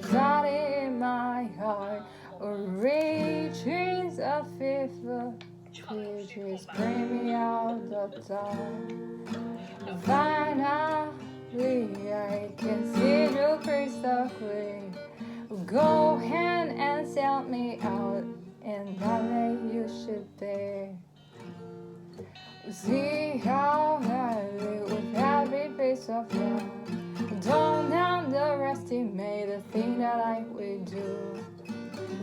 anxiety in my heart, reaching a fever pitch is bring me out the dark. Finally, I can see you crystal clear. Go ahead and sell me out, and that way you should be. See how I live with every piece of love. Don't underestimate the thing that I will do.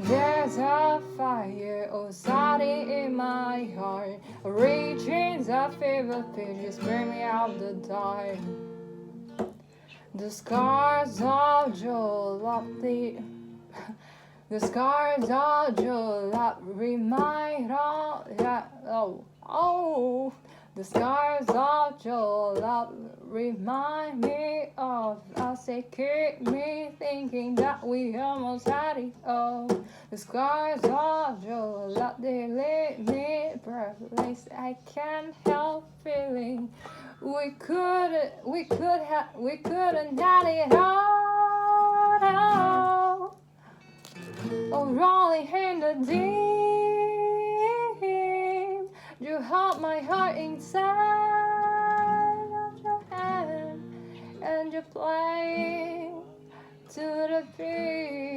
There's a fire starting in my heart, reaching the fever pitch, bring me out the dark. The scars of your love, the scars of your love remind all that. Oh, the scars of your love remind me of us. They keep me thinking that we almost had it all. The scars of your love, they leave me breathless. I can't help feeling we couldn't have it all. Oh, rolling in the deep, you hold my heart inside of your hand, and you play to the beat.